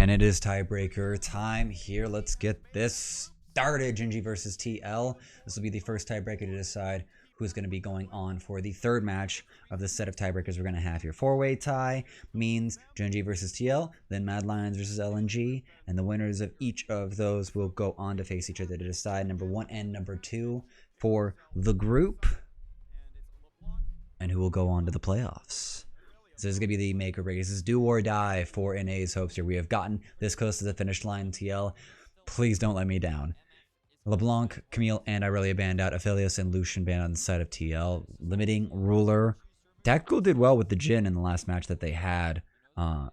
And it is tiebreaker time here. Let's get this started. Gen G versus TL. This will be the first tiebreaker to decide who's going to be going on for the third match of the set of tiebreakers we're going to have here. Four-way tie means Gen G versus TL, then Mad Lions versus LNG, and the winners of each of those will go on to face each other to decide number 1 and number 2 for the group, and who will go on to the playoffs. So this is going to be the make or break. This is do or die for NA's hopes here. We have gotten this close to the finish line, TL. Please don't let me down. LeBlanc, Camille, and Irelia banned out. Aphelios and Lucian banned on the side of TL. Limiting, Ruler. Tactical did well with the Jhin in the last match that they had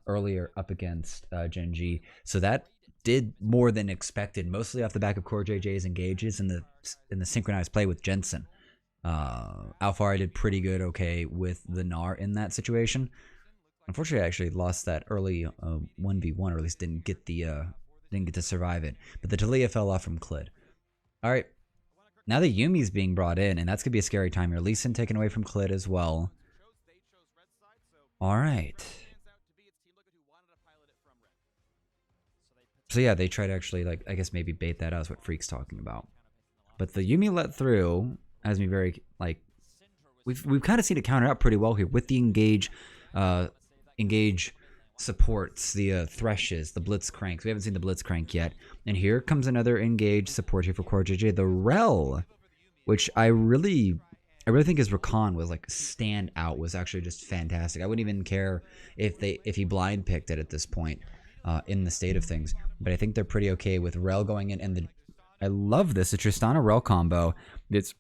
earlier up against Gen G. So that did more than expected, mostly off the back of Core JJ's engages in the synchronized play with Jensen. Alfari did pretty good, okay, with the Gnar in that situation. Unfortunately, I actually lost that early 1v1, or at least didn't get to survive it. But the Talia fell off from Clid. All right, now the Yumi's being brought in, and that's gonna be a scary time here. Lee Sin taken away from Clid as well. All right. So yeah, they try to actually, like, I guess maybe bait that out is what Freak's talking about. But the Yumi let through has me very, like, we've kind of seen it counter out pretty well here with the engage supports, the Threshes, the Blitzcranks. We haven't seen the Blitzcrank yet. And here comes another engage support here for Core JJ. The Rel, which I really think his Rakan was like stand out, was actually just fantastic. I wouldn't even care if he blind picked it at this point in the state of things. But I think they're pretty okay with Rel going in, and I love this. The Tristana Rel combo. It's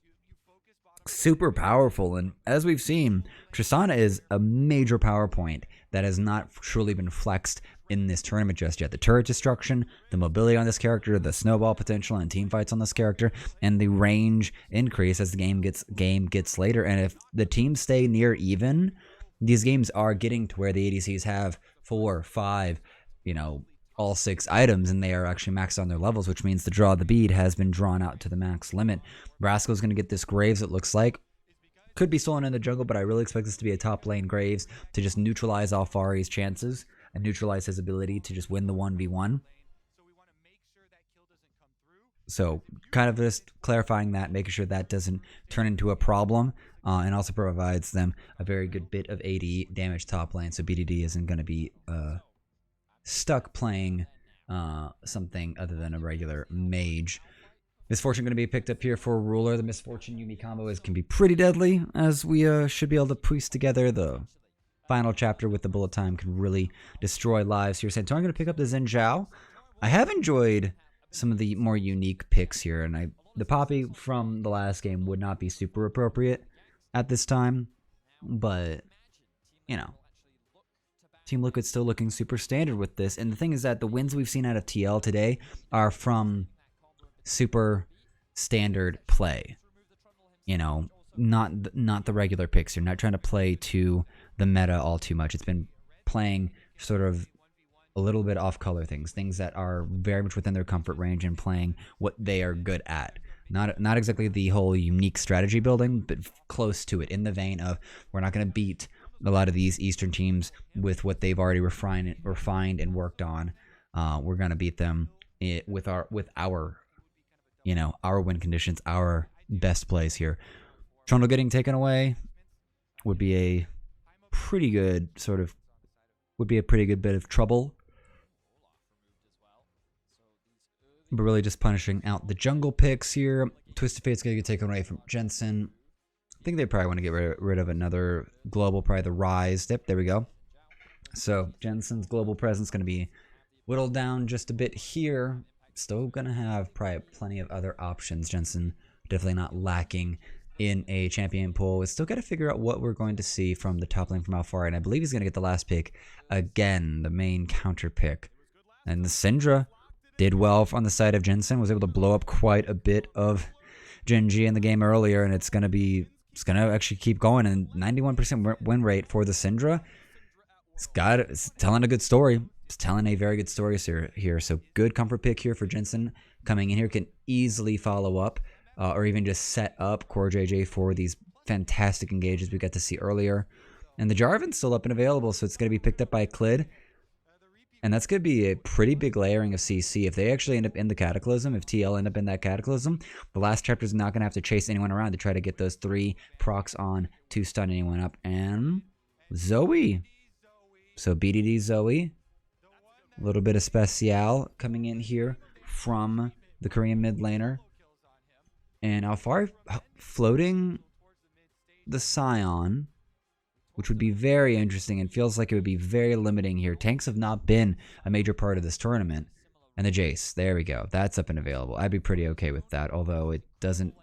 super powerful, and as we've seen, Tristana is a major power point that has not truly been flexed in this tournament just yet. The turret destruction, the mobility on this character, the snowball potential and team fights on this character, and the range increase as the game gets later. And if the teams stay near even, these games are getting to where the ADCs have 4, 5, all 6 items, and they are actually maxed on their levels, which means the draw of the bead has been drawn out to the max limit. Brasco's going to get this Graves, it looks like. Could be stolen in the jungle, but I really expect this to be a top lane Graves to just neutralize Alfari's chances and neutralize his ability to just win the 1v1. So kind of just clarifying that, making sure that doesn't turn into a problem, and also provides them a very good bit of AD damage top lane, so BDD isn't going to be stuck playing something other than a regular mage. Misfortune going to be picked up here for Ruler. The Misfortune Yumi combo can be pretty deadly, as we should be able to piece together. The final chapter with the bullet time can really destroy lives here. So I'm going to pick up the Xin Zhao. I have enjoyed some of the more unique picks here, and the Poppy from the last game would not be super appropriate at this time, but Team Liquid's still looking super standard with this. And the thing is that the wins we've seen out of TL today are from super standard play. Not the regular picks. You're not trying to play to the meta all too much. It's been playing sort of a little bit off color things that are very much within their comfort range and playing what they are good at. Not exactly the whole unique strategy building, but close to it, in the vein of we're not going to beat a lot of these Eastern teams with what they've already refined and worked on. We're gonna beat them with our win conditions, our best plays here. Trundle getting taken away would be a pretty good bit of trouble. But really just punishing out the jungle picks here. Twisted Fate's gonna get taken away from Jensen. I think they probably want to get rid of another global, probably the Rise. Yep, there we go. So Jensen's global presence going to be whittled down just a bit here. Still going to have probably plenty of other options. Jensen definitely not lacking in a champion pool. We still got to figure out what we're going to see from the top lane from Alfari, and I believe he's going to get the last pick again, the main counter pick. And the Syndra did well on the side of Jensen, was able to blow up quite a bit of Gen G in the game earlier, and it's going to actually keep going. And 91% win rate for the Syndra. It's telling a good story. It's telling a very good story here. So good comfort pick here for Jensen coming in here. Can easily follow up or even just set up Core JJ for these fantastic engages we got to see earlier. And the Jarvan's still up and available, so it's going to be picked up by Clid. And that's going to be a pretty big layering of CC. If they actually end up in the Cataclysm, if TL end up in that Cataclysm, the last chapter is not going to have to chase anyone around to try to get those 3 procs on to stun anyone up. And Zoe. So BDD Zoe. A little bit of Special coming in here from the Korean mid laner. And Alfari floating the Scion, which would be very interesting and feels like it would be very limiting here. Tanks have not been a major part of this tournament. And the Jace, there we go. That's up and available. I'd be pretty okay with that, although it doesn't...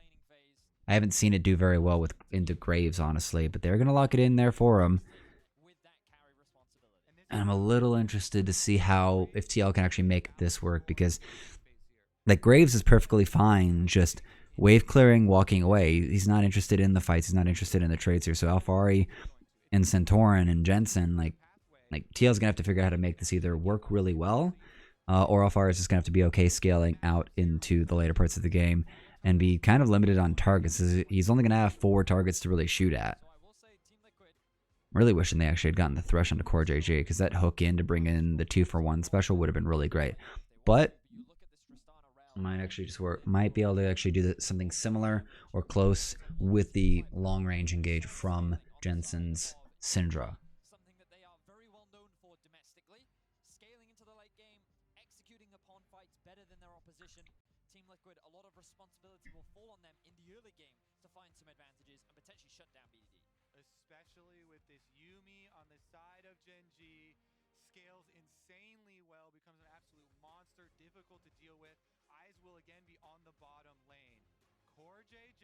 I haven't seen it do very well with into Graves, honestly, but they're going to lock it in there for him. And I'm a little interested to see how, if TL can actually make this work, because like Graves is perfectly fine just wave clearing, walking away. He's not interested in the fights. He's not interested in the trades here. So Alfari and Centauran and Jensen, like TL's gonna have to figure out how to make this either work really well, or Alfari is just gonna have to be okay scaling out into the later parts of the game and be kind of limited on targets. He's only gonna have 4 targets to really shoot at. I'm really wishing they actually had gotten the Thresh onto Core JJ, because that hook in to bring in the 2-for-1 special would have been really great. But might actually just work. Might be able to actually do something similar or close with the long range engage from Jensen's Syndra. Something that they are very well known for domestically, scaling into the late game, executing upon fights better than their opposition. Team Liquid, a lot of responsibility will fall on them in the early game to find some advantages and potentially shut down BDD. Especially with this Yuumi on the side of Gen G, scales insanely well, becomes an absolute monster, difficult to deal with. Eyes will again be on the bottom lane. Core JJ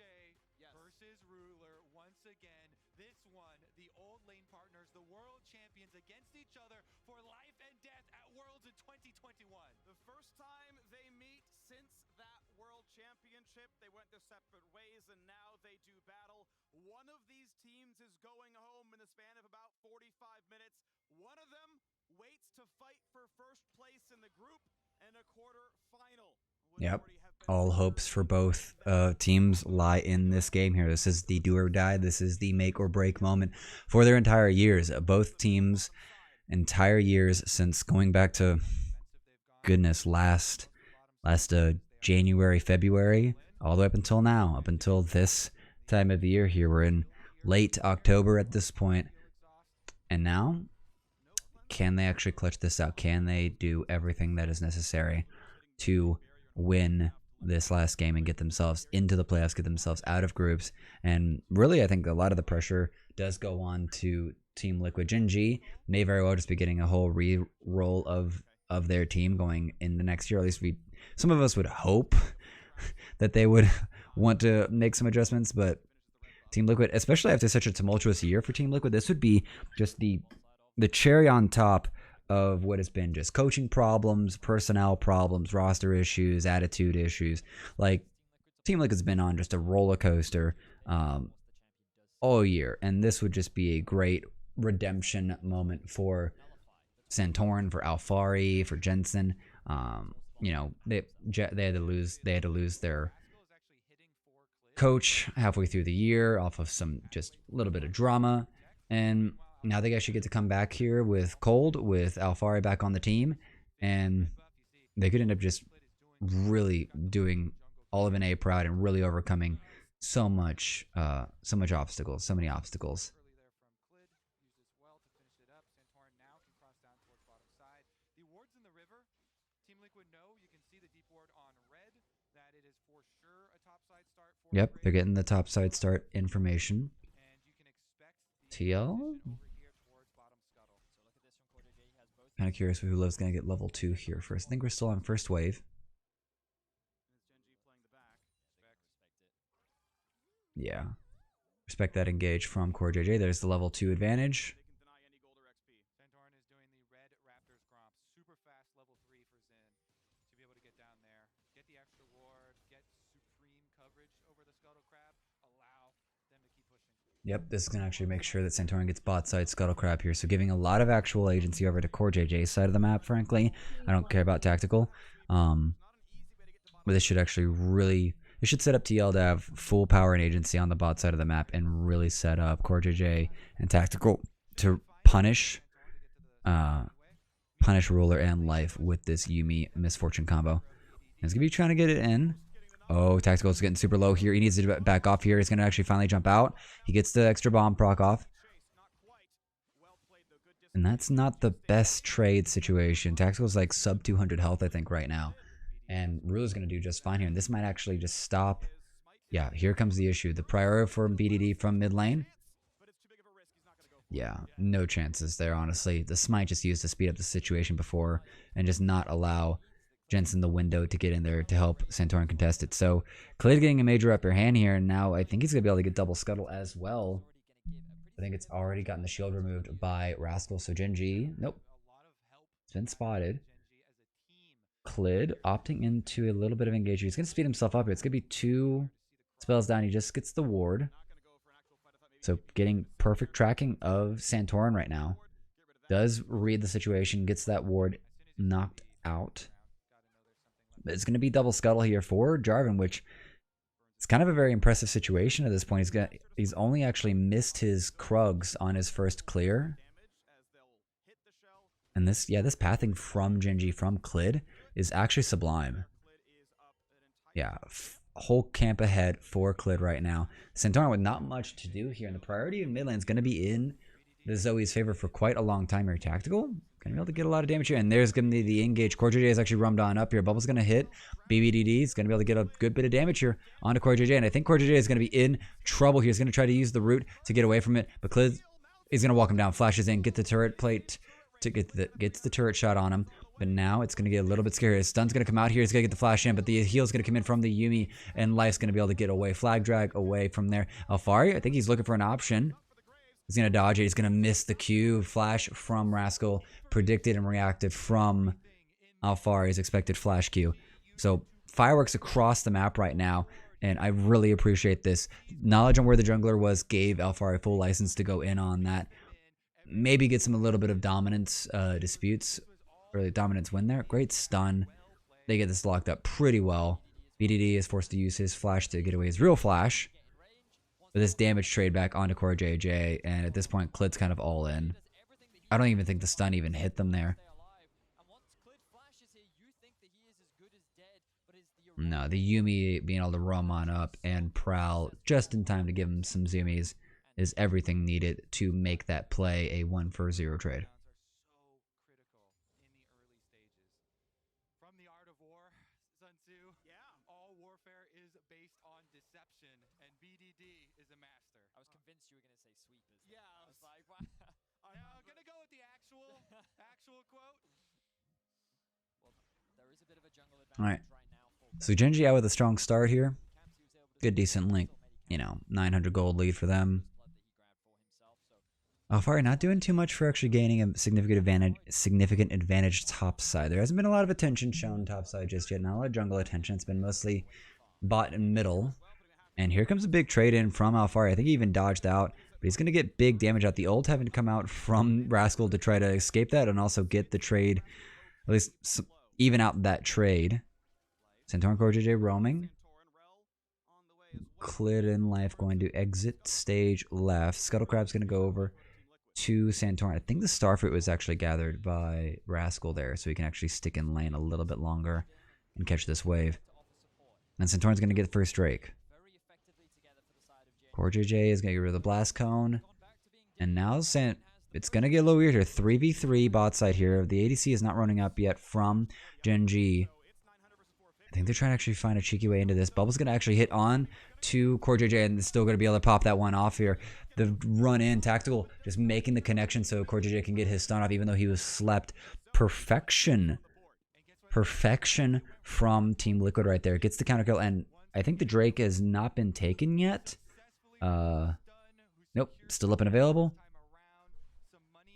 versus Ruler once again. This one, the old lane partners, the world champions against each other for life and death at Worlds in 2021. The first time they meet since that world championship, they went their separate ways and now they do battle. One of these teams is going home in the span of about 45 minutes. One of them waits to fight for first place in the group and a quarter final. Yep. All hopes for both teams lie in this game here. This is the do or die. This is the make or break moment for their entire years. Both teams' entire years since going back to, goodness, last January, February, all the way up until now, up until this time of the year here. We're in late October at this point. And now, can they actually clutch this out? Can they do everything that is necessary to win this last game and get themselves into the playoffs, get themselves out of groups? And really, I think a lot of the pressure does go on to Team Liquid. Gen G may very well just be getting a whole re-roll of their team going in the next year. At least some of us would hope that they would want to make some adjustments, but Team Liquid, especially after such a tumultuous year for Team Liquid, this would be just the cherry on top of what has been just coaching problems, personnel problems, roster issues, attitude issues. Like, Team Liquid's been on just a roller coaster all year, and this would just be a great redemption moment for Santorin, for Alfari, for Jensen. You know, they had to lose their coach halfway through the year off of some just a little bit of drama, and now they actually get to come back here with Cold, with Alfari back on the team, and they could end up just really doing all of an A proud and really overcoming so many obstacles. Yep, they're getting the top side start information. TL? Kind of curious who love's going to get level 2 here first. I think we're still on first wave. Yeah. Respect that engage from Core JJ. There's the level 2 advantage. Yep, this is going to actually make sure that Santorin gets bot side Scuttle Crab here. So giving a lot of actual agency over to Core JJ's side of the map, frankly. I don't care about tactical. But this should actually really... It should set up TL to have full power and agency on the bot side of the map and really set up Core JJ and tactical to punish punish Ruler and Life with this Yuumi Misfortune combo. He's going to be trying to get it in. Oh, Tactical's getting super low here. He needs to back off here. He's going to actually finally jump out. He gets the extra bomb proc off. And that's not the best trade situation. Tactical's like sub 200 health, I think, right now. And Ruler's going to do just fine here. And this might actually just stop. Yeah, here comes the issue. The priority for BDD from mid lane. Yeah, no chances there, honestly. The smite just used to speed up the situation before and just not allow Jensen the window to get in there to help Santorin contest it. So Clay's getting a major upper hand here, and now I think he's going to be able to get double scuttle as well. I think it's already gotten the shield removed by Rascal. So Genji, nope. It's been spotted. Clid opting into a little bit of engagement. He's going to speed himself up here. It's going to be 2 spells down. He just gets the ward. So getting perfect tracking of Santorin right now. Does read the situation, gets that ward knocked out. But it's going to be double scuttle here for Jarvan, which is kind of a very impressive situation at this point. He's only actually missed his Krugs on his first clear. And this pathing from Genji, from Clid, is actually sublime. Yeah, whole camp ahead for Clid right now. Santorin with not much to do here, and the priority in mid lane is going to be in the Zoe's favor for quite a long time here. Tactical, going to be able to get a lot of damage here, and there's going to be the engage. Core JJ is actually rummed on up here. Bubble's going to hit. BBDD is going to be able to get a good bit of damage here onto Core JJ, and I think Core JJ is going to be in trouble here. He's going to try to use the root to get away from it, but Clid is going to walk him down, flashes in, get the turret plate to gets the turret shot on him. But now it's going to get a little bit scary. His stun's going to come out here. He's going to get the flash in, but the heal's going to come in from the Yuumi, and Life's going to be able to get away. Flag drag away from there. Alfari, I think he's looking for an option. He's going to dodge it. He's going to miss the Q. Flash from Rascal. Predicted and reacted from Alfari's expected flash Q. So fireworks across the map right now, and I really appreciate this. Knowledge on where the jungler was gave Alfari full license to go in on that. Maybe get some a little bit of dominance disputes. Early dominance win there. Great stun. They get this locked up pretty well. BDD is forced to use his flash to get away his real flash. But this damage trade back onto Core JJ, and at this point, Clid's kind of all in. I don't even think the stun even hit them there. No, the Yuumi being able to roam on up and prowl just in time to give him some zoomies is everything needed to make that play a 1-for-0 trade. All right, so Genji out with a strong start here. Good, decent link. 900 gold lead for them. Alfari not doing too much for actually gaining a significant advantage top side. There hasn't been a lot of attention shown top side just yet. Not a lot of jungle attention. It's been mostly bot and middle. And here comes a big trade in from Alfari. I think he even dodged out, but he's going to get big damage out. The ult having to come out from Rascal to try to escape that and also get the trade, at least even out that trade. Santorin Core JJ roaming. Clid and Life going to exit stage left. Scuttlecrab's going to go over to Santorin. I think the Starfruit was actually gathered by Rascal there, so he can actually stick in lane a little bit longer and catch this wave. And Santorin's going to get the first Drake. Core JJ is going to get rid of the Blast Cone. And now it's going to get a little weird here. 3v3 bot side here. The ADC is not running up yet from Genji. I think they're trying to actually find a cheeky way into this. Bubble's going to actually hit on to Core JJ and still going to be able to pop that one off here. The run in, Tactical just making the connection so Core JJ can get his stun off even though he was slept. Perfection. Perfection from Team Liquid right there. Gets the counter kill, and I think the Drake has not been taken yet. Nope, still up and available.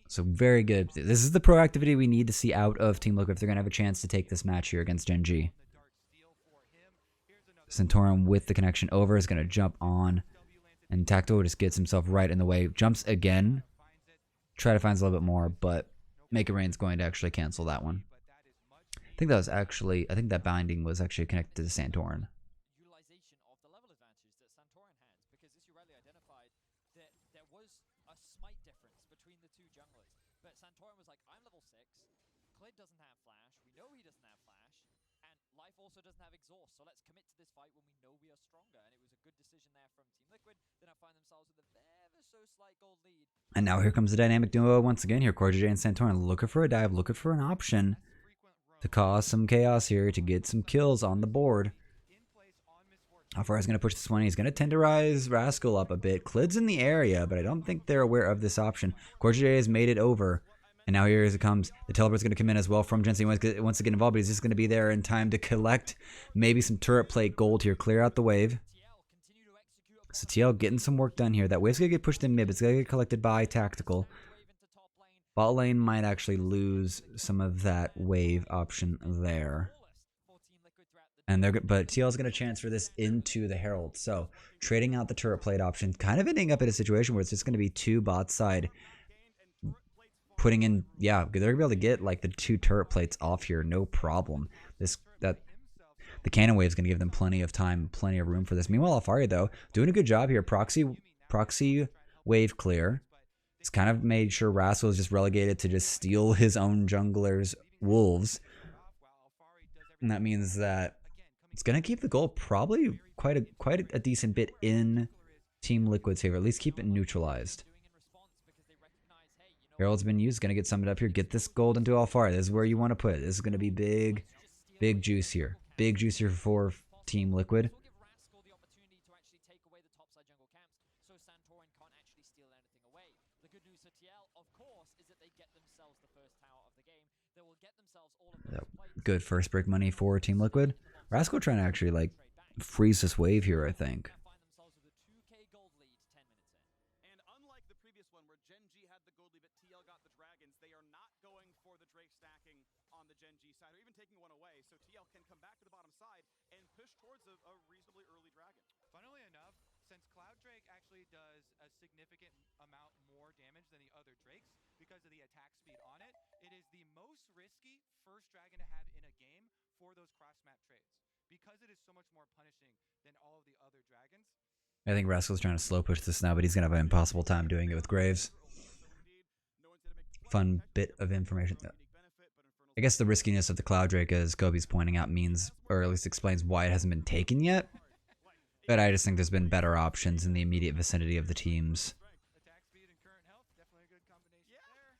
So very good. This is the proactivity we need to see out of Team Liquid if they're going to have a chance to take this match here against Genji. Santorin with the connection over is going to jump on, and Tactical just gets himself right in the way. Jumps again. Try to find a little bit more, but Make It Rain's going to actually cancel that one. I think that binding was actually connected to Santorin. Utilization of the level advantage that Santorin had, because as you rightly identified, there was a smite difference between the two junglers. But Santorin was like, I'm level 6, Clid doesn't have flash. We know he doesn't have flash. And Life also doesn't have exhaust. So let's commit to this fight when we know we are stronger. And it was a good decision there from Team Liquid. They now find themselves with a ever so slight gold lead. And now here comes the dynamic duo once again here. CoreJJ and Santorin looking for a dive, looking for an option to cause some chaos here, to get some kills on the board. How far is going to push this one? He's going to tenderize Rascal up a bit. Clid's in the area, but I don't think they're aware of this option. CoreJJ has made it over. And now here as it comes, the teleport's going to come in as well from Jensen. He wants to get involved, but he's just going to be there in time to collect maybe some turret plate gold here. Clear out the wave. So TL getting some work done here. That wave's going to get pushed in mid. It's going to get collected by Tactical. Bot lane might actually lose some of that wave option there. And but TL is going to transfer this into the Herald. So trading out the turret plate option, kind of ending up in a situation where it's just going to be two bot side putting in, yeah, they're going to be able to get like the two turret plates off here, no problem. The cannon wave is going to give them plenty of time, plenty of room for this. Meanwhile, Alfari, though, doing a good job here. Proxy wave clear. It's kind of made sure Rascal is just relegated to just steal his own jungler's wolves. And that means that it's going to keep the goal probably quite a decent bit in Team Liquid's favor. At least keep it neutralized. Herald's been used. Going to get summoned up here. Get this gold into Alfari. This is where you want to put it. This is going to be big juice here. Big juice here for Team Liquid. Good first break money for Team Liquid. Rascal trying to actually like freeze this wave here, I think. And unlike the previous one where Gen G had the gold lead but TL got the dragons, they are not going for the Drake stacking on the Gen G side or even taking one away. So TL can come back to the bottom side and push towards a reasonably early dragon. Funnily enough, since Cloud Drake actually does a significant amount more damage than the other Drakes because of the attack speed on it, it is the most risky first dragon to have in a game for those cross-map trades because it is so much more punishing than all of the other dragons. I think Rascal's trying to slow push this now, but he's going to have an impossible time doing it with Graves. Fun bit of information. I guess the riskiness of the Cloud Drake, as Kobe's pointing out, means, or at least explains why it hasn't been taken yet. But I just think there's been better options in the immediate vicinity of the teams. Attack speed and current health, definitely a good combination there.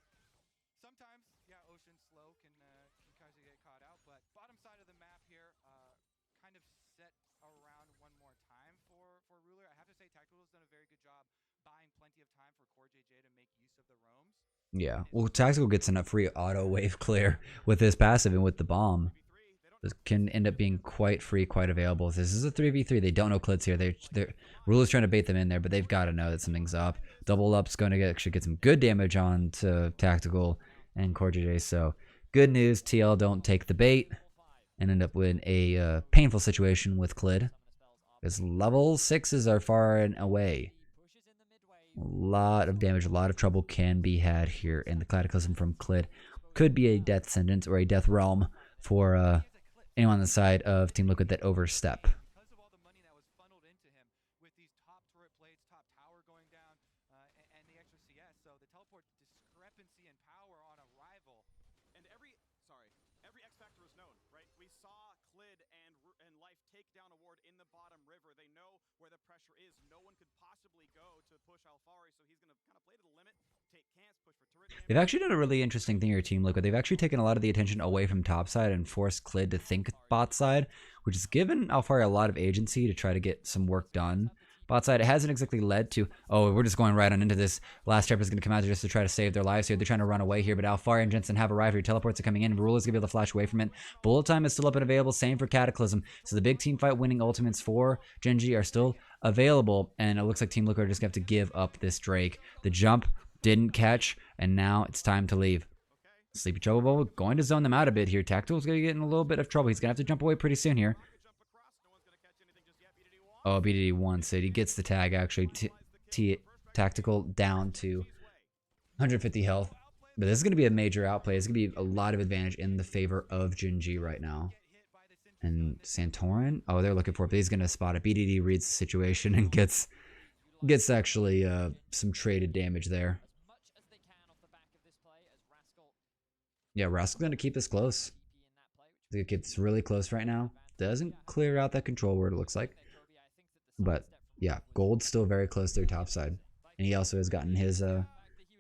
Sometimes, yeah, Ocean slow can cause you to get caught out, but bottom side of the map here, kind of set around one more time for Ruler. I have to say, Tactical has done a very good job buying plenty of time for CoreJJ to make use of the roams. Yeah, well, Tactical gets enough free auto wave clear with his passive and with the bomb. This can end up being quite free, quite available. This is a 3v3. They don't know Clid's here. Ruler's trying to bait them in there, but they've got to know that something's up. Double Up's going to actually get some good damage on to Tactical and CoreJJ. So good news, TL don't take the bait and end up with a painful situation with Clid. Because level 6s are far and away. A lot of damage, a lot of trouble can be had here. And the Cataclysm from Clid could be a death sentence or a death realm for anyone on the side of Team Liquid that overstep. Because of all the money that was funneled into him with these top turret plates, top tower going down, and the extra CS, so the teleport discrepancy in power on arrival. And every X factor is known, right? We saw Clid and Life take down a ward in the bottom river. They know where the pressure is. No one could possibly go to push Alfari, so he's going to kind of play to the limit, take cans, push for turret damage. They've actually done a really interesting thing here, Team Liquid. They've actually taken a lot of the attention away from top side and forced Clid to think bot side, which has given Alfari a lot of agency to try to get some work done. Bot side, it hasn't exactly led to, oh, we're just going right on into this. Last Trapper is going to come out just to try to save their lives here. They're trying to run away here, but Alfari and Jensen have arrived here. Teleports are coming in. Ruler's going to be able to flash away from it. Bullet time is still up and available. Same for Cataclysm. So the big team fight winning ultimates for Gen G are still available, and it looks like Team Liquid are just going to have to give up this Drake. The jump didn't catch, and now it's time to leave. Sleepy Trouble going to zone them out a bit here. Tactical's going to get in a little bit of trouble. He's going to have to jump away pretty soon here. Oh, BDD wants it. He gets the tag, actually. Tactical down to 150 health. But this is going to be a major outplay. It's going to be a lot of advantage in the favor of Gen G right now. And Santorin? Oh, they're looking for it, but he's going to spot it. BDD reads the situation and gets actually some traded damage there. Yeah, Rascal's gonna keep this close. It gets really close right now. Doesn't clear out that control word, it looks like. But yeah, Gold's still very close to their top side. And he also has gotten his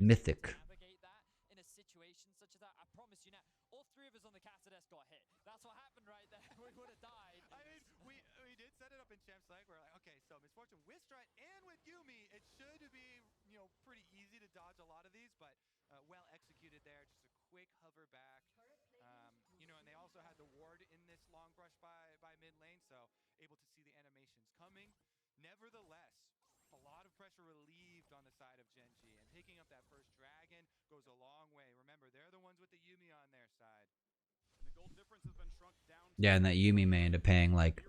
mythic. In a situation such as that, I promise you now, all three of us on the Caster desk got hit. That's what happened right there. We would have died. I mean, we did set it up in Champs League. We're like, okay, so Misfortune with Strut and with Yumi, it should be, pretty easy to dodge a lot of these, but well executed there. Just a quick hover back. And they also had the ward in this long brush by mid lane, so able to see the animations coming. Nevertheless, a lot of pressure relieved on the side of Gen G, and picking up that first dragon goes a long way. Remember, they're the ones with the Yumi on their side. And the gold difference has been shrunk down. Yeah, and that Yumi may end up paying like,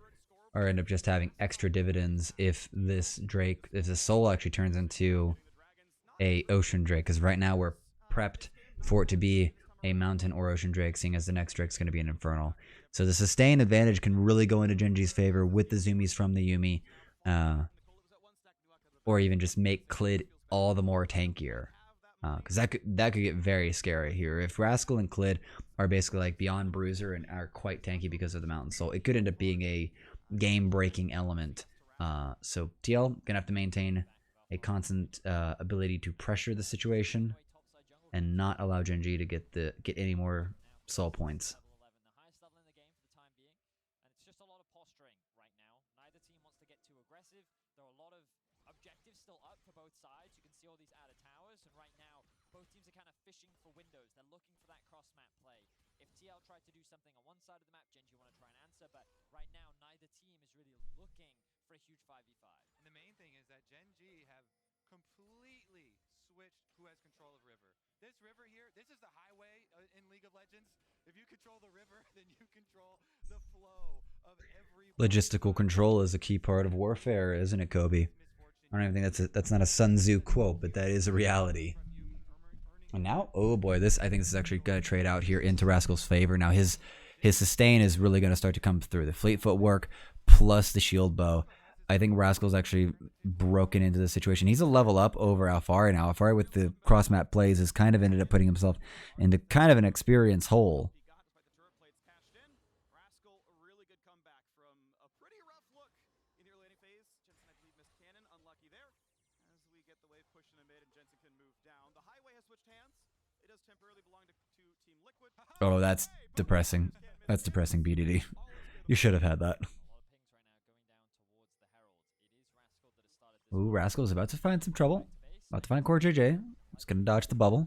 or end up just having extra dividends if this Drake, if the soul actually turns into a ocean Drake. Because right now we're prepped for it to be a mountain or ocean Drake, seeing as the next Drake's going to be an infernal. So the sustain advantage can really go into Gen G's favor with the zoomies from the Yumi, or even just make Clid all the more tankier. Because that could get very scary here. If Rascal and Clid are basically like beyond Bruiser and are quite tanky because of the Mountain Soul, it could end up being a game-breaking element. So TL gonna have to maintain a constant ability to pressure the situation and not allow Gen G to get any more soul points. The highest level in the game for the time being, and it's just a lot of posturing right now. Neither team wants to get too aggressive. There are a lot of objectives still up for both sides. You can see all these outer towers, and right now both teams are kind of fishing for windows. They're looking for that cross map play. If TL tried to do something on one side of the map, Gen G want to try and answer, but right now neither team is really looking for a huge 5v5. And the main thing is that Gen G have completely switched who has control of river. This river here, this is the highway in League of Legends. If you control the river, then you control the flow of every Logistical control is a key part of warfare, isn't it, Kobe? I don't even think that's not a Sun Tzu quote, but that is a reality. And now, oh boy, I think this is actually going to trade out here into Rascal's favor. Now his sustain is really going to start to come through. The fleet footwork plus the shield bow. I think Rascal's actually broken into the situation. He's a level up over Alfari now. Alfari with the cross map plays has kind of ended up putting himself into kind of an experience hole. Rascal, a really good comeback from a pretty rough look in the early phase. Jensen, I believe, missed cannon. Unlucky there. As we get the wave pushed in a mid and Jensen can move down. The highway has switched hands. It does temporarily belong to Team Liquid. Oh, that's depressing. That's depressing, BDD. You should have had that. Ooh, Rascal's about to find some trouble. About to find Core JJ. Just gonna dodge the bubble.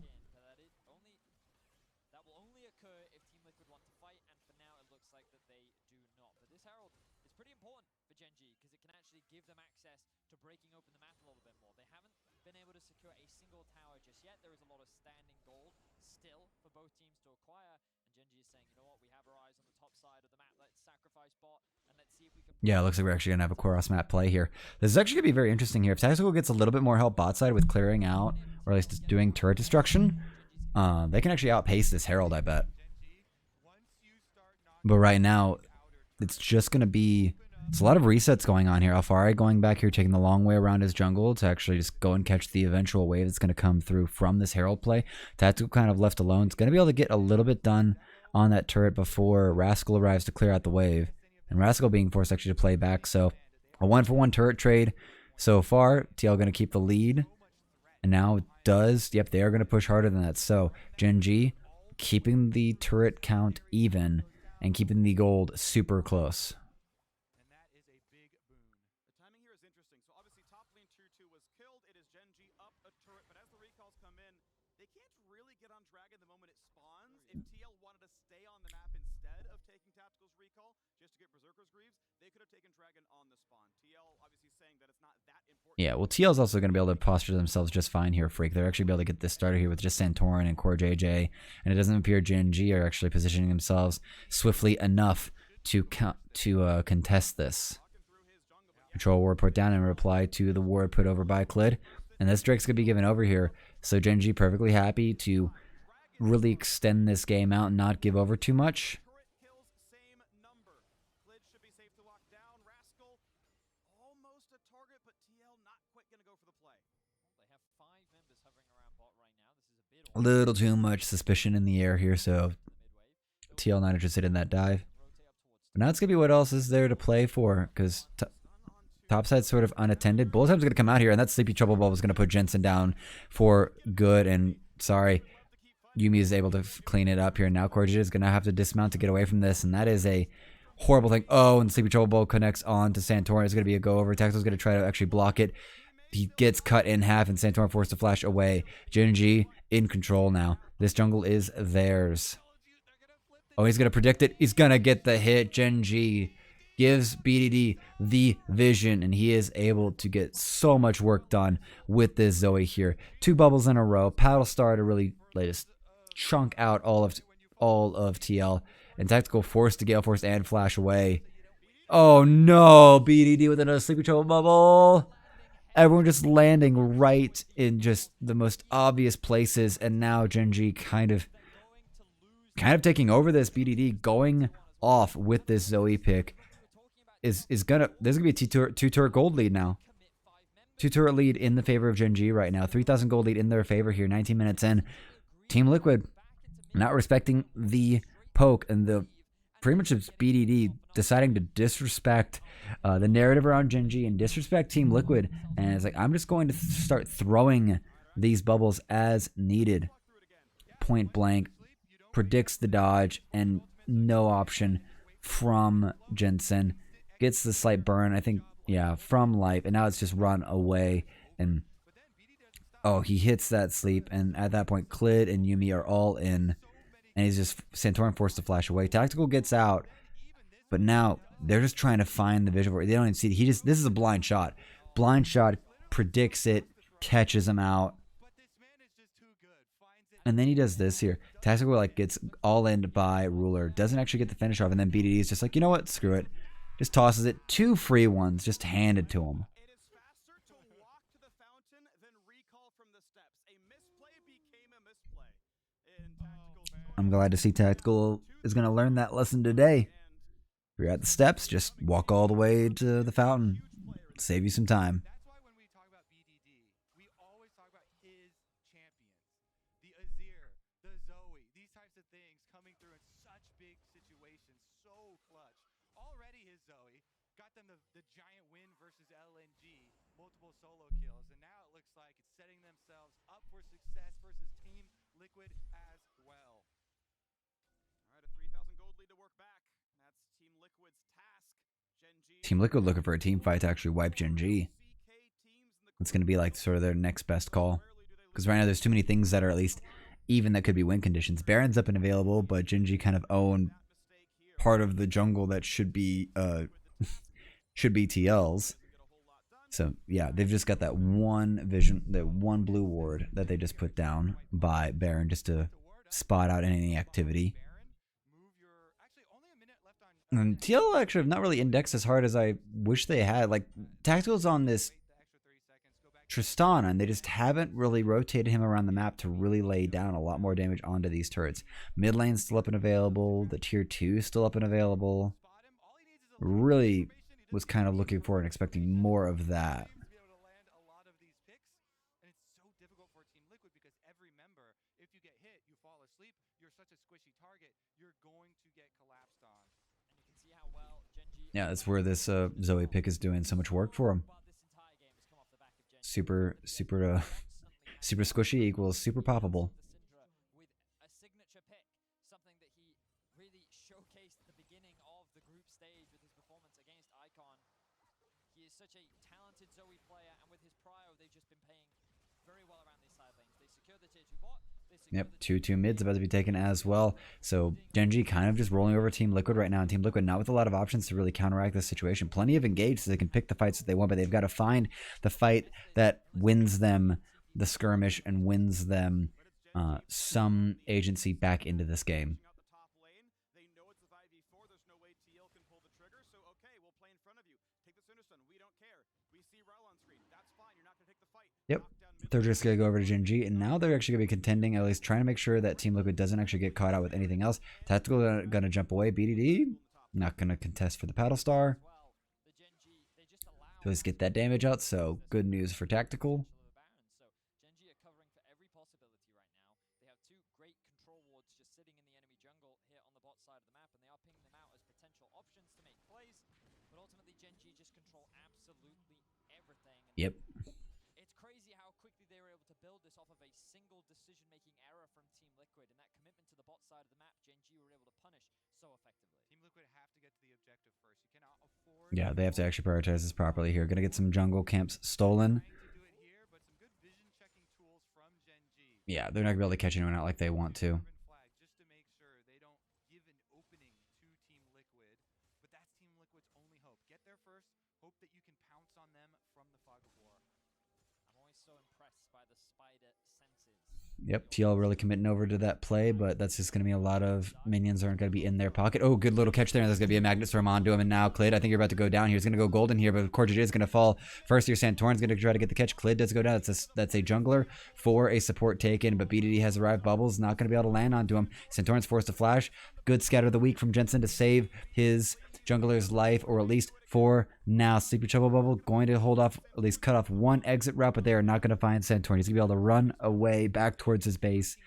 That will only occur if Team Liquid want to fight, and for now it looks like that they do not. But this Herald is pretty important for Gen G because it can actually give them access to breaking open the map a little bit more. They haven't been able to secure a single tower just yet. There is a lot of standing gold still for both teams to acquire, and Gen G is saying, you know what, we have our eyes on the top side of the map. Let's sacrifice bot and let's see if we can. Yeah, it looks like we're actually gonna have a cross map play here. This is actually gonna be very interesting here. If Tactical gets a little bit more help bot side with clearing out, or at least just doing turret destruction, they can actually outpace this Herald, I bet. But right now, it's just gonna be. It's a lot of resets going on here. Alfari going back here, taking the long way around his jungle to actually just go and catch the eventual wave that's going to come through from this Herald play. Tactical kind of left alone. It's going to be able to get a little bit done on that turret before Rascal arrives to clear out the wave. And Rascal being forced actually to play back. So a 1-for-1 turret trade so far. TL going to keep the lead. And now does. Yep, they are going to push harder than that. So Gen G keeping the turret count even and keeping the gold super close. Yeah, well, TL's also going to be able to posture themselves just fine here, Freak. They're actually be able to get this started here with just Santorin and Core JJ, and it doesn't appear Gen G are actually positioning themselves swiftly enough to contest this. Control ward put down in reply to the ward put over by Clid, and this Drake's going to be given over here, so Gen G perfectly happy to really extend this game out and not give over too much. A little too much suspicion in the air here, so TL not interested in that dive. But now it's going to be what else is there to play for, because topside's sort of unattended. Bulltime's going to come out here, and that Sleepy Trouble Ball is going to put Jensen down for good. And sorry, Yumi is able to clean it up here. Now Corjita is going to have to dismount to get away from this, and that is a horrible thing. Oh, and Sleepy Trouble Ball connects on to Santorin. It's going to be a go-over. Tactical's going to try to actually block it. He gets cut in half, and Santorin forced to flash away. Genji in control now. This jungle is theirs. Oh, he's going to predict it. He's going to get the hit. Genji gives BDD the vision, and he is able to get so much work done with this Zoe here. 2 bubbles in a row. Paddle Star to really just chunk out all of TL. And Tactical forced to Gale Force and flash away. Oh no, BDD with another Sleepy Trouble bubble. Everyone just landing right in just the most obvious places, and now Genji kind of taking over this. BDD going off with this Zoe pick is gonna. There's gonna be a two turret gold lead now. 2 turret lead in the favor of Genji right now. 3,000 gold lead in their favor here. 19 minutes in. Team Liquid not respecting the poke, and the pretty much it's BDD deciding to disrespect the narrative around Genji and disrespect Team Liquid. And it's like, I'm just going to start throwing these bubbles as needed. Point blank. Predicts the dodge, and no option from Jensen. Gets the slight burn, I think, yeah, from Life. And now it's just run away. And, oh, he hits that sleep. And at that point, Klid and Yumi are all in. And he's just, Santorin forced to flash away. Tactical gets out, but now they're just trying to find the visual. They don't even see it. This is a blind shot. Blind shot, predicts it, catches him out. And then he does this here. Tactical like gets all in by Ruler. Doesn't actually get the finish off. And then BDD is just like, you know what? Screw it. Just tosses it. 2 free ones just handed to him. I'm glad to see Tactical is going to learn that lesson today. If you're at the steps, just walk all the way to the fountain. Save you some time. That's why when we talk about BDD, we always talk about his champions. The Azir, the Zoe, these types of things coming through in such big situations, so clutch. Already his Zoe got them the giant win versus LNG, multiple solo kills, and now it looks like it's setting themselves up for success versus Team Liquid as well. All right, a 3,000 gold lead to work back. That's Team Liquid's task. Team Liquid looking for a team fight to actually wipe Genji. It's going to be like sort of their next best call. Because right now there's too many things that are at least even that could be win conditions. Baron's up and available, but Genji kind of own part of the jungle that should be TL's. So yeah, they've just got that one vision, that one blue ward that they just put down by Baron just to spot out any activity. And TL actually have not really indexed as hard as I wish they had. Like, Tactical's on this Tristana, and they just haven't really rotated him around the map to really lay down a lot more damage onto these turrets. Mid lane's still up and available. The tier 2 is still up and available. Really was kind of looking for and expecting more of that. Yeah, that's where this Zoe pick is doing so much work for him. Super squishy equals super poppable. With a signature pick, something that he really showcased at the beginning of the group stage with his performance against Icon. He is such a talented Zoe player, and with his prio, they've just been playing very well around these side lanes. They secured the tier 2 bot. Yep, 2-2 mid's about to be taken as well. So Genji kind of just rolling over Team Liquid right now. And Team Liquid not with a lot of options to really counteract this situation. Plenty of engaged so they can pick the fights that they want, but they've got to find the fight that wins them the skirmish and wins them some agency back into this game. Yep. They're just going to go over to Genji, and now they're actually going to be contending, at least trying to make sure that Team Liquid doesn't actually get caught out with anything else. Tactical going to jump away. BDD not going to contest for the Paddle Star. At least get that damage out, so good news for Tactical. great control wards just sitting in the enemy jungle here on the bot side of the map, and they are pinging them out as potential options to make plays. But ultimately, Gen G just control absolutely everything. And Yep. it's crazy how quickly they were able to build this off of a single decision-making error from Team Liquid, and that commitment to the bot side of the map, Gen G were able to punish so effectively. Team Liquid have to get to the objective first. You cannot afford. Yeah, they have to actually prioritize this properly here. Gonna get some jungle camps stolen. Trying to do it here, but some good vision checking tools from Gen G. Yeah, they're not gonna be able to catch anyone out like they want to. Flag just to make sure they don't give an opening to Team Liquid, but that's Team Liquid's only hope. Get there first, hope that you can pounce on them from the fog of war. I'm always so impressed by the spider senses. Yep, TL really committing over to that play, but that's just going to be a lot of minions aren't going to be in their pocket. Oh, good little catch there. There's going to be a magnet storm onto him, and now Clid, I think you're about to go down here. He's going to go golden here, but Core JJ is going to fall first here. Santorin's going to try to get the catch. Clid does go down. That's a jungler for a support taken, but BDD has arrived. Bubbles not going to be able to land onto him. Santorin's forced to flash. Good scatter of the week from Jensen to save his jungler's life, or at least for now. Sleepy Trouble Bubble going to hold off, at least cut off one exit route, but they are not going to find Santorin. He's going to be able to run away back towards his base.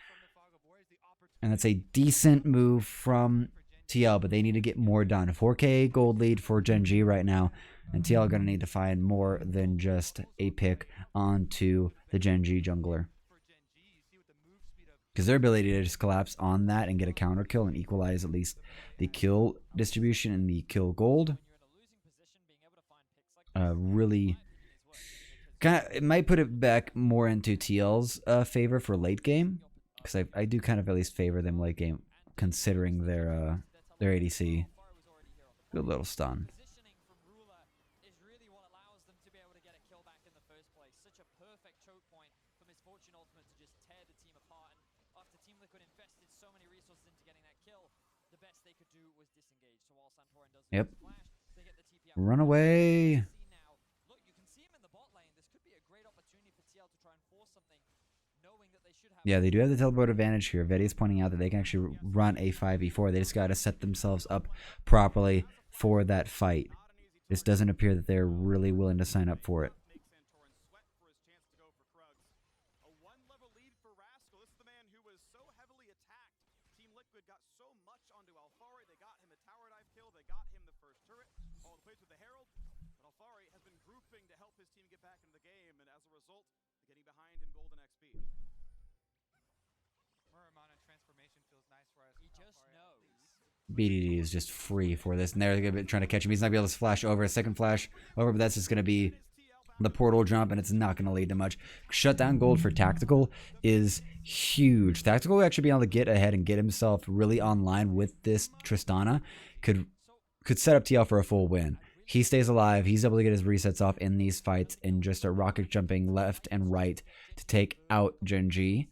And that's a decent move from TL, but they need to get more done. 4K gold lead for Gen G right now, and TL are going to need to find more than just a pick onto the Gen G jungler. Because their ability to just collapse on that and get a counter kill and equalize at least the kill distribution and the kill gold really kind of, it might put it back more into TL's favor for late game, because I do kind of at least favor them late game considering their ADC. Good little stun. Positioning from Ruler is really what allows them to be able to get a kill back in the first place. Such a perfect choke point for Misfortune Ultimate to just tear the team apart. And after Team Liquid invested so many resources into getting that kill, the best they could do was disengage. So while Santorin does Yep. the flash, they get the TP out. Run away. Now, look, you can see him in the bot lane. This could be a great opportunity for TL to try and force something, knowing that they should have. Yeah, they do have the teleport advantage here. Vedi is pointing out that they can actually run a 5v4. They just got to set themselves up properly for that fight. This doesn't appear that they're really willing to sign up for it. Make Santorin sweat for his chance to go for Krugs. A one-level lead for Rascal. This is the man who was so heavily attacked. Team Liquid got so much onto Alfari. They got him a tower dive kill. They got him the first turret. All the plays with the Herald. But Alfari has been grouping to help his team get back into the game, and as a result, getting behind in golden XP. Muramana transformation feels nice for us. He just knows. BDD is just free for this, and they're going to be trying to catch him. He's not going to be able to flash over. A second flash over, but that's just going to be the portal jump, and it's not going to lead to much. Shutdown gold for Tactical is huge. Tactical will actually be able to get ahead and get himself really online with this Tristana. Could set up TL for a full win. He stays alive. He's able to get his resets off in these fights, and just a rocket jumping left and right to take out Gen G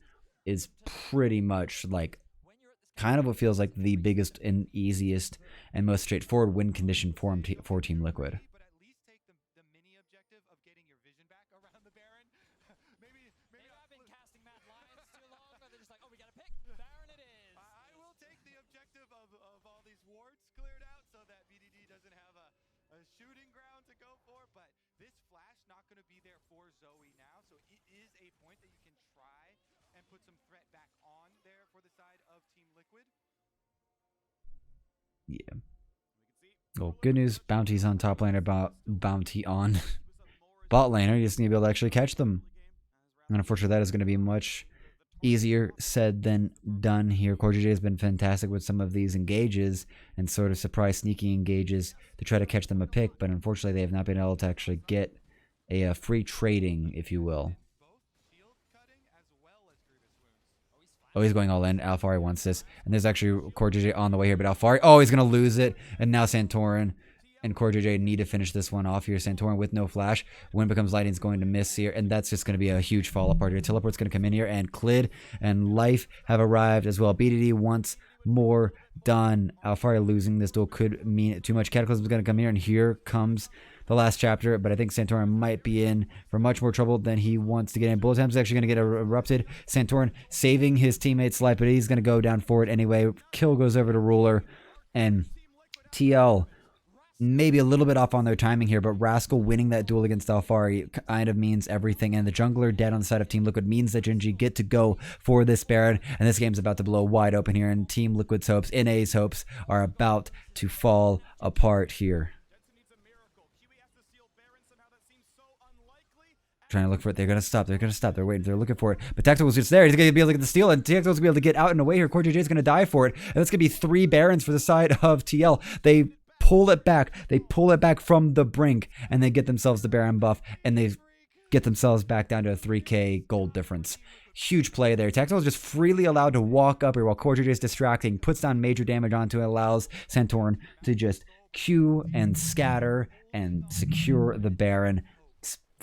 is pretty much like kind of what feels like the biggest and easiest and most straightforward win condition for Team Liquid. But at least take the mini objective of getting your vision back around the Baron. maybe I've been casting Mad Lions too long, but they're just like, oh, we got to pick. Baron it is. I will take the objective of all these wards cleared out so that BDD doesn't have a shooting ground to go for, but this flash not going to be there for Zoe now, so it is a point that you can try and put some threat back on there for the side of Team Liquid. Yeah. Well, good news. Bounty's on top laner, bounty on bot laner. You just need to be able to actually catch them. And unfortunately, that is going to be much easier said than done here. Core JJ has been fantastic with some of these engages and sort of surprise sneaking engages to try to catch them a pick, but unfortunately, they have not been able to actually get a free trading, if you will. Oh, he's going all in. Alfari wants this. And there's actually Core JJ on the way here, but Alfari, oh, he's going to lose it. And now Santorin and Core JJ need to finish this one off here. Santorin with no flash. When becomes Lightning's going to miss here, and that's just going to be a huge fall apart here. Teleport's going to come in here, and Clid and Life have arrived as well. BDD once more done. Alfari losing this duel could mean too much. Cataclysm is going to come here, and here comes the last chapter, but I think Santorin might be in for much more trouble than he wants to get in. Bullet Time's actually going to get erupted. Santorin saving his teammate's life, but he's going to go down for it anyway. Kill goes over to Ruler, and TL maybe a little bit off on their timing here, but Rascal winning that duel against Alfari kind of means everything. And the jungler dead on the side of Team Liquid means that Gen G get to go for this Baron. And this game's about to blow wide open here. And Team Liquid's hopes, NA's hopes, are about to fall apart here. Trying to look for it. They're going to stop. They're going to stop. They're waiting. They're looking for it. But Tactical's just there. He's going to be able to get the steal. And Tactical's going to be able to get out and away here. CoreJJ is going to die for it. And that's going to be 3 Barons for the side of TL. They pull it back. They pull it back from the brink. And they get themselves the Baron buff. And they get themselves back down to a 3k gold difference. Huge play there. Tactical is just freely allowed to walk up here while CoreJJ is distracting. Puts down major damage onto it. Allows Santorin to just Q and scatter and secure the Baron.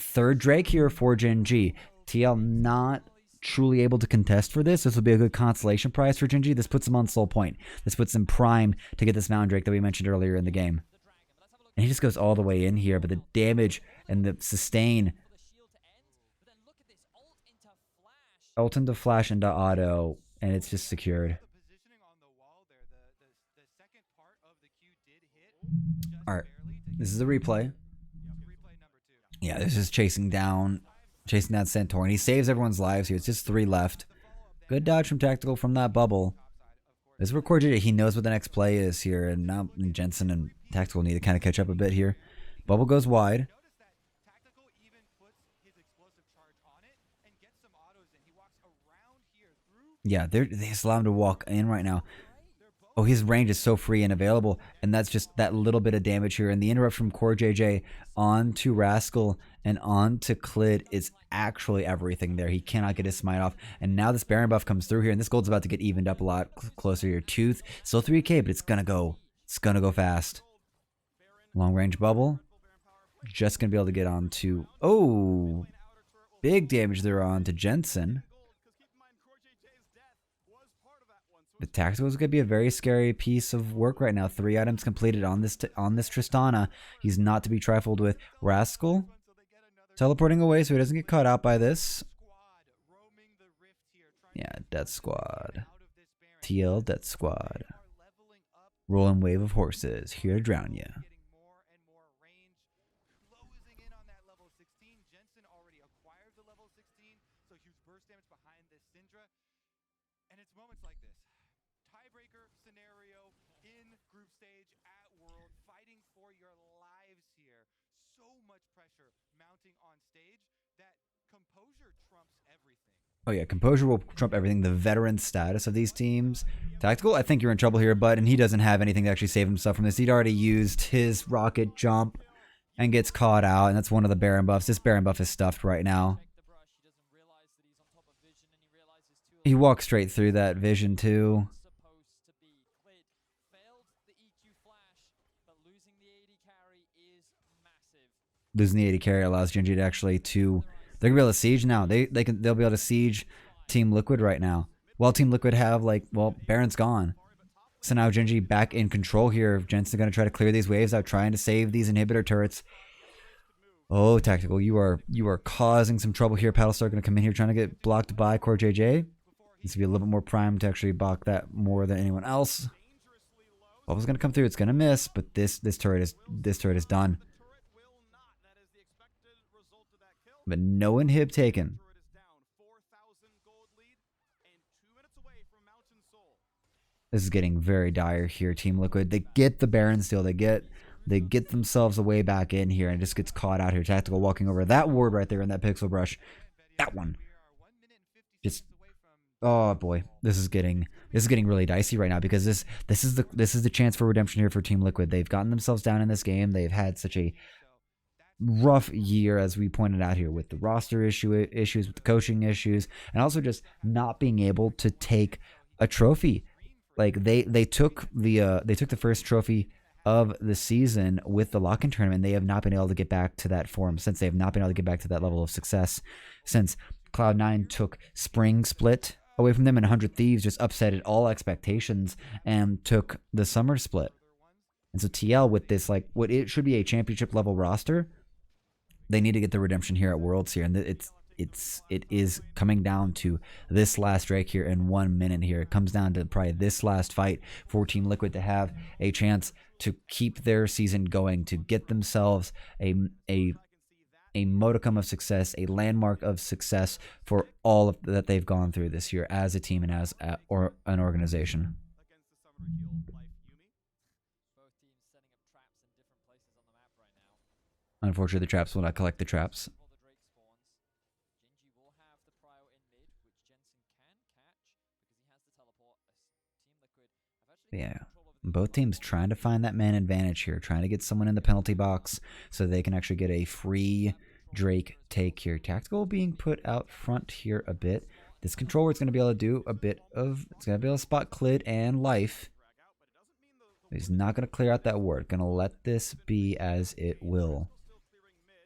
Third Drake here for Gen G. TL not truly able to contest for this. This will be a good consolation prize for Gen G. This puts him on soul point. This puts him prime to get this Mountain Drake that we mentioned earlier in the game. And he just goes all the way in here, but the damage and the sustain. Ult into flash into auto, and it's just secured. Alright, this is a replay. Yeah, this is chasing down Santorin. He saves everyone's lives here. It's just 3 left. Good dodge from Tactical from that bubble. This is where CoreJJ, he knows what the next play is here, and now Jensen and Tactical need to kind of catch up a bit here. Bubble goes wide. Yeah, they just allow him to walk in right now. Oh, his range is so free and available, and that's just that little bit of damage here. And the interruption from CoreJJ onto Rascal and onto Clid is actually everything there. He cannot get his smite off. And now this Baron buff comes through here, and this gold's about to get evened up a lot closer here. Tooth, still 3k, but it's gonna go fast. Long range bubble. Just gonna be able to get onto, oh, big damage there onto Jensen. The Tactical is going to be a very scary piece of work right now. 3 items completed on this Tristana. He's not to be trifled with. Rascal teleporting away so he doesn't get caught out by this. Yeah, Death Squad. TL Death Squad. Rolling wave of horses here to drown you. And it's moments like this. Tiebreaker scenario in group stage at World, fighting for your lives here. So much pressure mounting on stage that composure trumps everything. Oh yeah, composure will trump everything. The veteran status of these teams. Tactical, I think you're in trouble here, bud, and he doesn't have anything to actually save himself from this. He'd already used his rocket jump and gets caught out, and that's one of the Baron buffs. This Baron buff is stuffed right now. He walks straight through that vision too. Losing the 80 carry allows Gen G to actually they're gonna be able to siege now. They'll be able to siege Team Liquid right now. While Team Liquid have Baron's gone. So now Gen G back in control here. Jensen gonna try to clear these waves out, trying to save these inhibitor turrets. Oh, Tactical, you are causing some trouble here. Paddlestar gonna come in here trying to get blocked by CoreJJ. Needs to be a little bit more primed to actually block that more than anyone else. Bubble's gonna come through. It's gonna miss, but this turret is done. But no inhib taken. This is getting very dire here, Team Liquid. They get the Baron steal. They get themselves a way back in here, and it just gets caught out here. Tactical walking over that ward right there in that pixel brush. That one. Just, oh boy, this is getting really dicey right now, because this is the chance for redemption here for Team Liquid. They've gotten themselves down in this game. They've had such a rough year, as we pointed out here, with the roster issues, with the coaching issues, and also just not being able to take a trophy. Like they took the first trophy of the season with the lock-in tournament. They have not been able to get back to that form since. They have not been able to get back to that level of success since Cloud9 took Spring Split away from them, and 100 Thieves just upsetted all expectations and took the Summer Split. And so TL, with this, like, what it should be a championship level roster, they need to get the redemption here at Worlds here, and it is coming down to this last Drake here in 1 minute here. It comes down to probably this last fight for Team Liquid to have a chance to keep their season going, to get themselves a modicum of success, a landmark of success for all of that they've gone through this year as a team and as or an organization. Both teams setting up traps in different places on the map right now. Unfortunately, the traps will not collect the traps. Before the Drake spawns, Genji will have the prio in mid, which Jensen can catch because he has the teleport. Team Liquid have actually Yeah. control over the Both teams trying to find that man advantage here, trying to get someone in the penalty box so they can actually get a free Drake take here. Tactical being put out front here a bit. This controller is going to be able to do a bit of, it's going to be able to spot Clid and Life. He's not going to clear out that ward. Going to let this be as it will.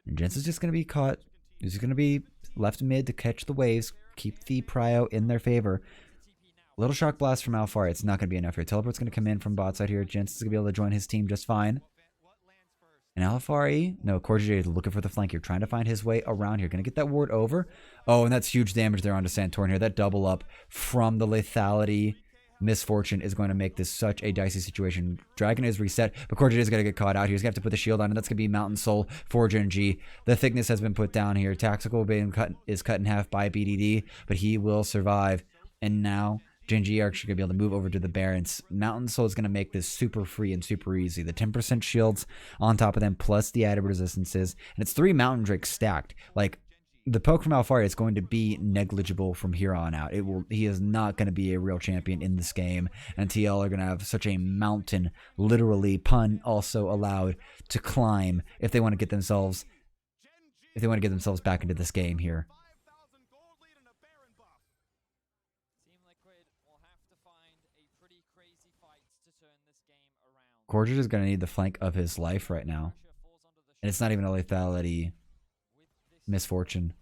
And Jensen's just going to be caught. He's just going to be left mid to catch the waves, keep the prio in their favor. Little shock blast from Alfari. It's not going to be enough here. Teleport's going to come in from bot side here. Jensen's going to be able to join his team just fine. And Alfari, no, Cordier is looking for the flank here, trying to find his way around here. Going to get that ward over. Oh, and that's huge damage there onto Santorin here. That double up from the lethality misfortune is going to make this such a dicey situation. Dragon is reset, but Cordier is going to get caught out here. He's going to have to put the shield on, and that's going to be Mountain Soul for Genji. The thickness has been put down here. Tactical is cut in half by BDD, but he will survive. And now Genji are actually going to be able to move over to the Barons. Mountain Soul is going to make this super free and super easy. The 10% shields on top of them, plus the added resistances. And it's 3 Mountain Drakes stacked. Like, the poke from Alfari is going to be negligible from here on out. He is not going to be a real champion in this game. And TL are going to have such a mountain, literally, pun also allowed, to climb if they want to get themselves back into this game here. Cordier is going to need the flank of his life right now. And it's not even a lethality misfortune.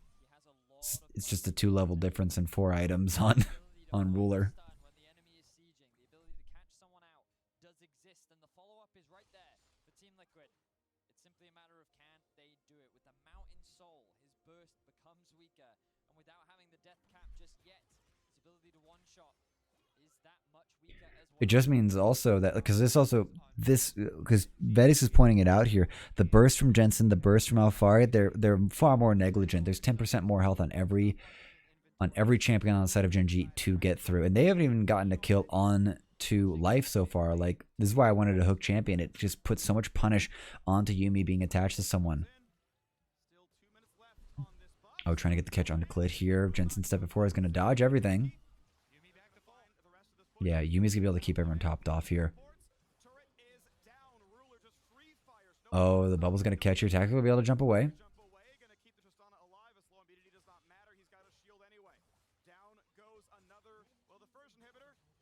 It's just a 2-level difference in 4 items on Ruler. When the enemy is sieging, the ability to catch someone out does exist, and the follow-up is right there for Team Liquid. It's simply a matter of can they do it. With the Mountain Soul, his burst becomes weaker, and without having the death cap just yet, his ability to one-shot is that much weaker as well. It just means also that, because Vedis is pointing it out here, the burst from Jensen, the burst from Alfari, they're far more negligent. There's 10% more health on every champion on the side of Genji to get through, and they haven't even gotten a kill on to Life so far. Like, this is why I wanted a hook champion. It just puts so much punish onto Yuumi being attached to someone. Oh, trying to get the catch onto Clid here. Jensen stepping forward is going to dodge everything. Yeah, Yumi's going to be able to keep everyone topped off here. Oh, the bubble's going to catch your Tactical will be able to jump away.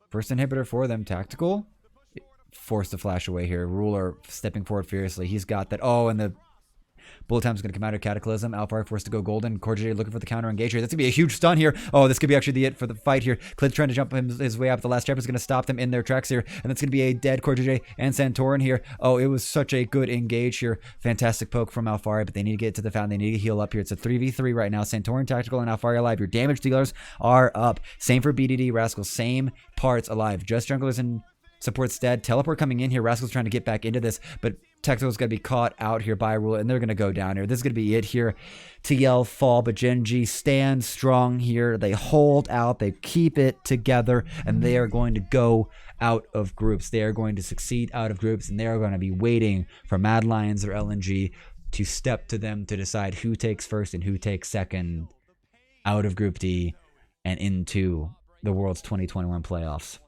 First inhibitor for them. Tactical forced to flash away here. Ruler stepping forward furiously. He's got that. Oh, and the bullet time is going to come out of Cataclysm. Alfari forced to go golden. Cordier looking for the counter engage here. That's going to be a huge stun here. Oh, this could be actually the it for the fight here. Clid's trying to jump his way up. The last trap is going to stop them in their tracks here. And that's going to be a dead Cordier and Santorin here. Oh, it was such a good engage here. Fantastic poke from Alfari, but they need to get to the fountain. They need to heal up here. It's a 3v3 right now. Santorin, Tactical, and Alfari alive. Your damage dealers are up. Same for BDD, Rascal. Same parts alive. Just junglers and support's dead. Teleport coming in here. Rascal's trying to get back into this, but Tactical's going to be caught out here by Ruler, and they're going to go down here. This is going to be it here. TL fall, but Genji stands strong here. They hold out. They keep it together, and they are going to go out of groups. They are going to succeed out of groups, and they are going to be waiting for Mad Lions or LNG to step to them to decide who takes first and who takes second out of Group D and into the World's 2021 playoffs.